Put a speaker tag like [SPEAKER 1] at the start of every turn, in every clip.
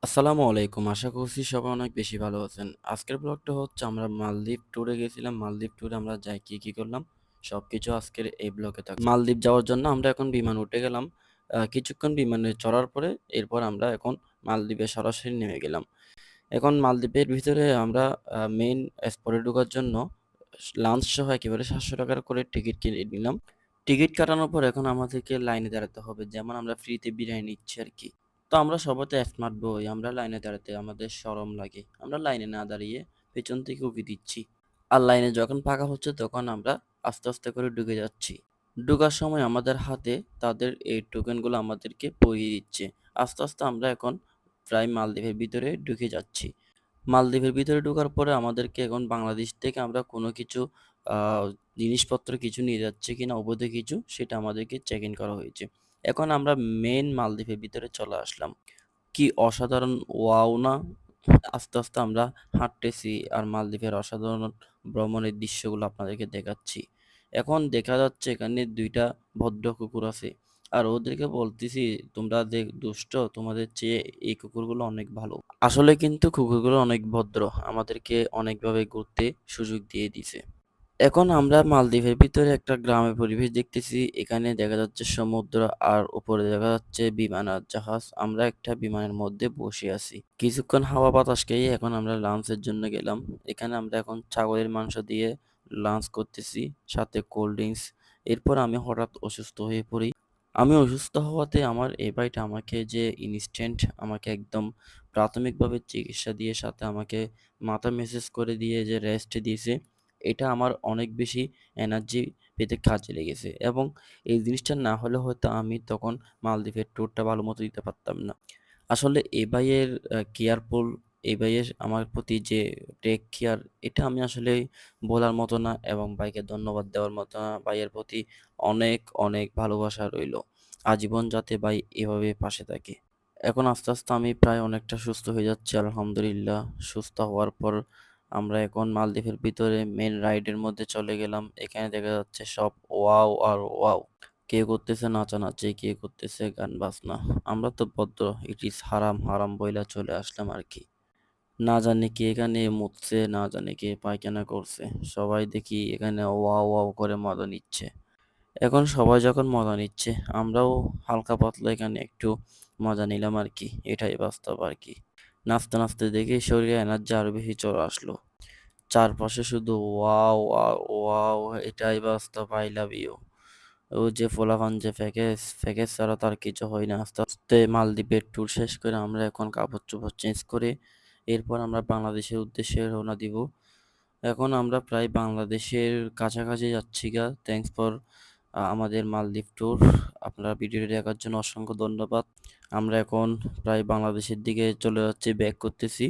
[SPEAKER 1] আসসালামু আলাইকুম। আশা করছি সবাই অনেক বেশি ভালো আছেন। আজকের ব্লগটা হচ্ছে আমরা মালদ্বীপ ট্যুরে গেছিলাম। মালদ্বীপ ট্যুরে আমরা যাই কি করলাম সবকিছু আজকের এই ব্লগে থাকবে। মালদ্বীপ যাওয়ার জন্য আমরা এখন বিমান উঠে গেলাম। কিছুক্ষণ বিমানে চড়ার পরে এরপর আমরা এখন মালদ্বীপে সরাসরি নেমে গেলাম। এখন মালদ্বীপের ভিতরে আমরা মেইন স্পটে ঢোকার জন্য লাঞ্চ সহ একেবারে ৳৭০০ করে টিকিট কিনে নিলাম। টিকিট কাটানোর পর এখন আমাদেরকে লাইনে দাঁড়াতে হবে। যেমন আমরা ফ্রিতে বিরিয়ানি নিচ্ছি আরকি। তো আমরা সবাই তো স্মার্ট বয়, আমরা লাইনে দাঁড়াতে আমাদের শরম লাগে। আমরা লাইনে না দাঁড়িয়ে পেছন থেকে উঁকি দিচ্ছি। আর লাইনে যখন ফাঁকা হচ্ছে তখন আমরা আস্তে করে ঢুকে যাচ্ছি। ঢোকার সময় আমাদের হাতে তাদের এই টোকেনগুলো আমাদেরকে পরিয়ে দিচ্ছে। আস্তে আমরা এখন প্রায় মালদ্বীপের ভিতরে ঢুকে যাচ্ছি। মালদ্বীপের ভিতরে ঢোকার পরে আমাদেরকে এখন বাংলাদেশ থেকে আমরা কোনো কিছু আ জিনিসপত্র কিছু নিয়ে যাচ্ছি কিনা অবৈধ কিছু সেটা আমাদেরকে চেক ইন করা হয়েছে। এখন আমরা মেইন মালদ্বীপের ভিতরে চলে আসলাম। কি অসাধারণ ওয়াও না! আস্তে আমরা হাঁটতেছি আর মালদ্বীপের অসাধারণ ভ্রমণের দৃশ্যগুলো আপনাদেরকে দেখাচ্ছি। এখন দেখা যাচ্ছে এখানে ২ টা ভদ্র কুকুর আছে। আর ওদেরকে বলতেছি, "তোমরা দুষ্ট, তোমাদের চেয়ে এই কুকুরগুলো অনেক ভালো।" আসলে কিন্তু কুকুরগুলো অনেক ভদ্র। আমাদেরকে অনেকভাবে ঘুরতে সুযোগ দিয়ে দিছে। এখন আমরা মালদ্বীপের ভিতরে একটা গ্রামের পরিবেশ দেখতেছি। এখানে দেখা যাচ্ছে সমুদ্র আর উপরে দেখা যাচ্ছে বিমান আর জাহাজ। আমরা একটা বিমানের মধ্যে বসে আছি। কিছুক্ষণ হাওয়া বাতাস খেয়ে এখন আমরা লাঞ্চের জন্য গেলাম। এখানে আমরা এখন ছাগলের মাংস দিয়ে লাঞ্চ করতেছি, সাথে কোল্ড ড্রিংকস। এরপর আমি হঠাৎ অসুস্থ হয়ে পড়ি। আমি অসুস্থ হওয়াতে আমার এই ভাইটা আমাকে যে ইনস্ট্যান্ট আমাকে একদম প্রাথমিকভাবে চিকিৎসা দিয়ে সাথে আমাকে মাথা ম্যাসাজ করে দিয়ে যে রেস্ট দিয়েছে, এটা আমার অনেক বেশি এনার্জি পেতে কাজে লেগেছে এবং এই জিনিসটা না হলে হয়তো আমি তখন মালদ্বীপের ট্যুরটা ভালোমতো দিতে পারতাম না। আসলে এই ভাইয়ের কেয়ারফুল, এই ভাইয়ের আমার প্রতি যে টেক কেয়ার, এটা আমি আসলে বলার মতো না এবং ভাইকে ধন্যবাদ দেওয়ার মতো না। ভাইয়ের প্রতি অনেক ভালোবাসা রইলো। আজীবন যাতে ভাই এভাবে পাশে থাকে। এখন আস্তে আমি প্রায় অনেকটা সুস্থ হয়ে যাচ্ছি আলহামদুলিল্লাহ। সুস্থ হওয়ার পর আমরা এখন মালদ্বীপের ভিতরে মেইন রাইডের মধ্যে চলে গেলাম। এখানে দেখা যাচ্ছে সব ওয়াও আর ওয়াও! কেউ করতেছে নাচানাচি, কেউ করতেছে গান বাজনা। আমরা তো ভদ্র, ইট ইজ হারাম বইলা চলে আসলাম আরকি। না জানি কে এখানে মুতছে, না জানি কে পায়খানা করছে। সবাই দেখি এখানে ওয়াও করে মজা নিচ্ছে। এখন সবাই যখন মজা নিচ্ছে, আমরাও হালকা পাতলা এখানে একটু মজা নিলাম আরকি। এটাই বাস্তব আরকি। নাচতে দেখি শরীরে এনার্জি আরো বেশি চলে আসলো। চারপাশে শুধু ওয়াও আর ওয়াও! এটাই বাস্তব, আই লাভ ইউ। ওই যে পোলাপান যে ফ্যাকেস ছাড়া তো আর কিছু হয় না। আস্তে মালদ্বীপের ট্যুর শেষ করে আমরা এখন কাপড়-চোপড় চেঞ্জ করে এরপর আমরা বাংলাদেশের উদ্দেশ্যে রওনা দিব। এখন আমরা প্রায় বাংলাদেশের কাছাকাছি যাচ্ছি। থ্যাংকস ফর আমাদের মালদ্বীপ ট্যুর। আপনারা ভিডিওটি দেখার জন্য অসংখ্য ধন্যবাদ। আমরা এখন প্রায় বাংলাদেশের দিকে চলে যাচ্ছি, ব্যাক করতেছি।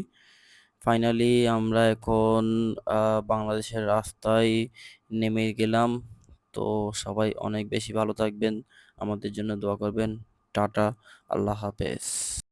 [SPEAKER 1] ফাইনালি আমরা এখন আ বাংলাদেশের রাস্তায় নেমে গেলাম। তো সবাই অনেক বেশি ভালো থাকবেন। আমাদের জন্য দোয়া করবেন। টাটা, আল্লাহ হাফেজ।